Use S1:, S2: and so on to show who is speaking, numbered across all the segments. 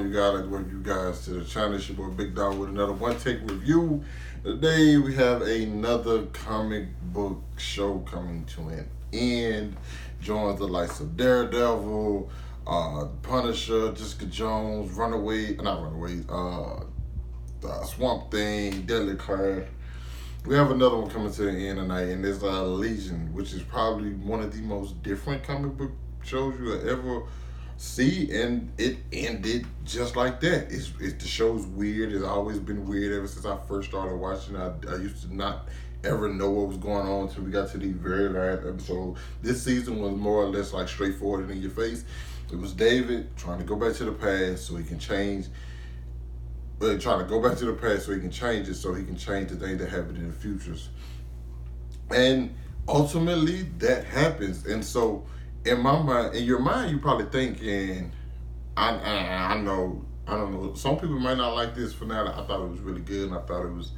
S1: on, you guys? Welcome you guys to the channel. It's your boy Big Dog with another One Take Review. Today we have another comic book show coming to an end. Joins the likes of Daredevil, Punisher, Jessica Jones, Swamp Thing, Deadly Class. We have another one coming to the end tonight, and it's Legion, which is probably one of the most different comic book shows you will ever see, and it ended just like that. The show's weird. It's always been weird ever since I first started watching. I used to not ever know what was going on until we got to the very last episode. This season was more or less like straightforward and in your face. It was David trying to go back to the past so he can change. Trying to go back to the past so he can change it, so he can change the things that happen in the futures. And ultimately, that happens. And so, in my mind, in your mind, you probably thinking, I don't know. Some people might not like this finale. I thought it was really good, and I thought it was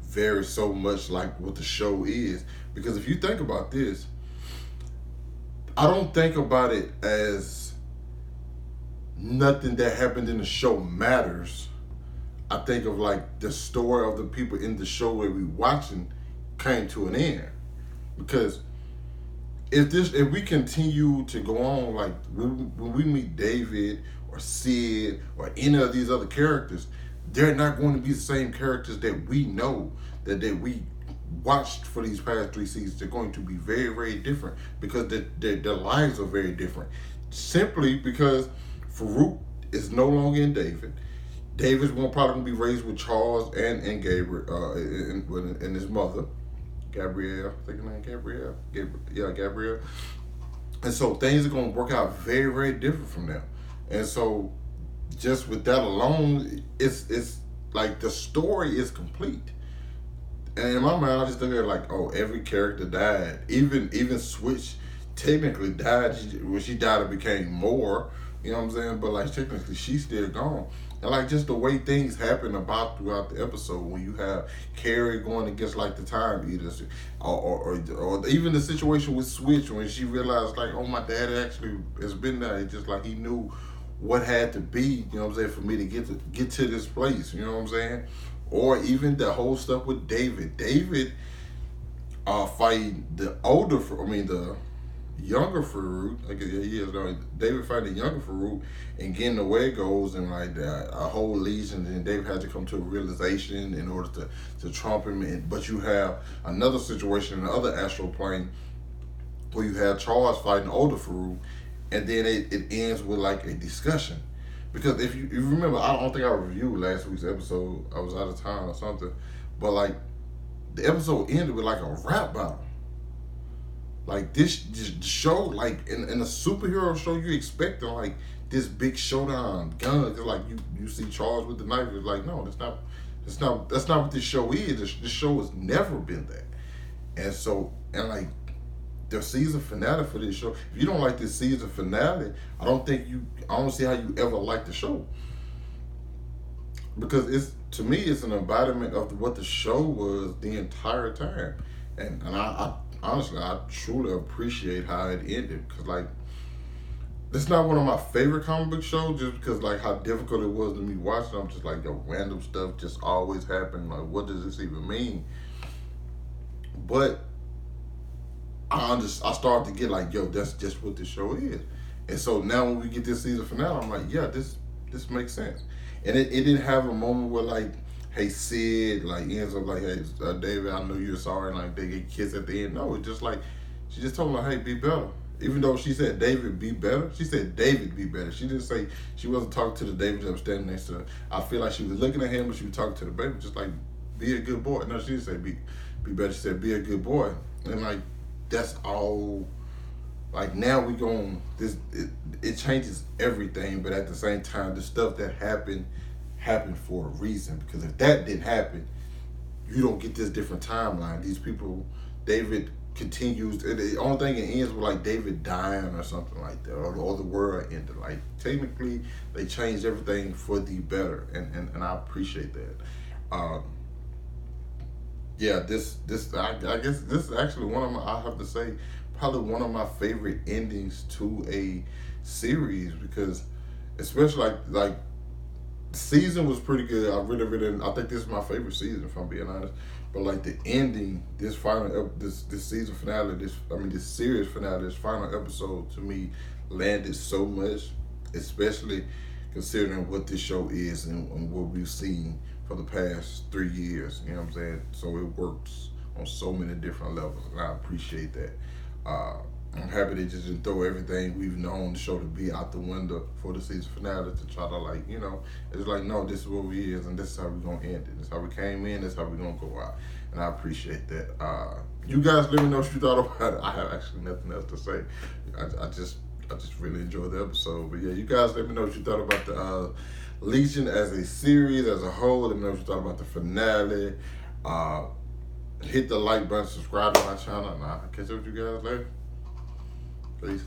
S1: very so much like what the show is. Because if you think about this, I don't think about it as nothing that happened in the show matters. I think of like the story of the people in the show where we watching came to an end. Because if we continue to go on, like when we meet David or Sid or any of these other characters, they're not going to be the same characters that we know, that we watched for these past 3 seasons. They're going to be very, very different because their lives are very different. Simply because Farouk is no longer in David. David's probably gonna be raised with Charles and Gabriel and his mother, Gabrielle. I think her name Gabrielle. Gabrielle. And so things are gonna work out very, very different from now. And so just with that alone, it's like the story is complete. And in my mind, I just look at it like, oh, every character died. Even Switch technically died. When she died, it became more. You know what I'm saying? But like technically, she's still gone. And like just the way things happen throughout the episode, when you have Carrie going against like the Time Eaters, or even the situation with Switch when she realized like, oh, my dad actually has been there. It's just like he knew what had to be, you know what I'm saying, for me to get to this place. You know what I'm saying? Or even the whole stuff with David. David fighting the younger Farouk. David fighting the younger Farouk and getting the way it goes, and like a whole legion, and David had to come to a realization in order to trump him. But you have another situation in the other astral plane where you have Charles fighting older Farouk, and then it ends with like a discussion. Because if you remember, I don't think I reviewed last week's episode. I was out of town or something, but like the episode ended with like a rap battle. Like this show, like in a superhero show, you expecting like this big showdown, guns. Like you see Charles with the knife. It's like, no, that's not what this show is. This show has never been that. And like the season finale for this show. If you don't like this season finale, I don't see how you ever like the show. Because to me, it's an embodiment of what the show was the entire time. And I honestly, I truly appreciate how it ended, because like it's not one of my favorite comic book shows, just because like how difficult it was to me watching. I'm just like, yo, random stuff just always happen. Like, what does this even mean? But I started to get like, yo, that's just what this show is. And so now when we get this season finale, I'm like, yeah, this makes sense. And it didn't have a moment where like, hey, Sid, like, ends up like, hey, David, I know you're sorry, and like they get kissed at the end. No, it's just like, she just told him like, hey, be better. Even though she said David, be better, she said David, be better. She didn't say, she wasn't talking to the David that was standing next to her. I feel like she was looking at him, but she was talking to the baby, just like, be a good boy. No, she didn't say be better. She said, be a good boy. And like, that's all. Like now we going, it changes everything, but at the same time, the stuff that happened for a reason. Because if that didn't happen, you don't get this different timeline. These people, David continues, the only thing it ends with like David dying or something like that, or the world ended. Like technically, they changed everything for the better, and I appreciate that. Yeah, I guess this is actually one of my, I have to say, probably one of my favorite endings to a series, because especially like season was pretty good. I really, I think this is my favorite season, if I'm being honest. But like the ending, this season finale, this series finale, this final episode to me landed so much, especially considering what this show is and what we've seen for the past 3 years. You know what I'm saying? So it works on so many different levels, and I appreciate that. I'm happy they just didn't throw everything we've known the show to be out the window for the season finale to try to it's like, no, this is what we is and this is how we're gonna end it. This is how we came in, this is how we're gonna go out. And I appreciate that. You guys let me know what you thought about it. I have actually nothing else to say. I just really enjoyed the episode. But yeah, you guys let me know what you thought about the Legion as a series, as a whole. Let me know what you thought about the finale. Hit the like button, subscribe to my channel, and I'll catch up with you guys later. Peace.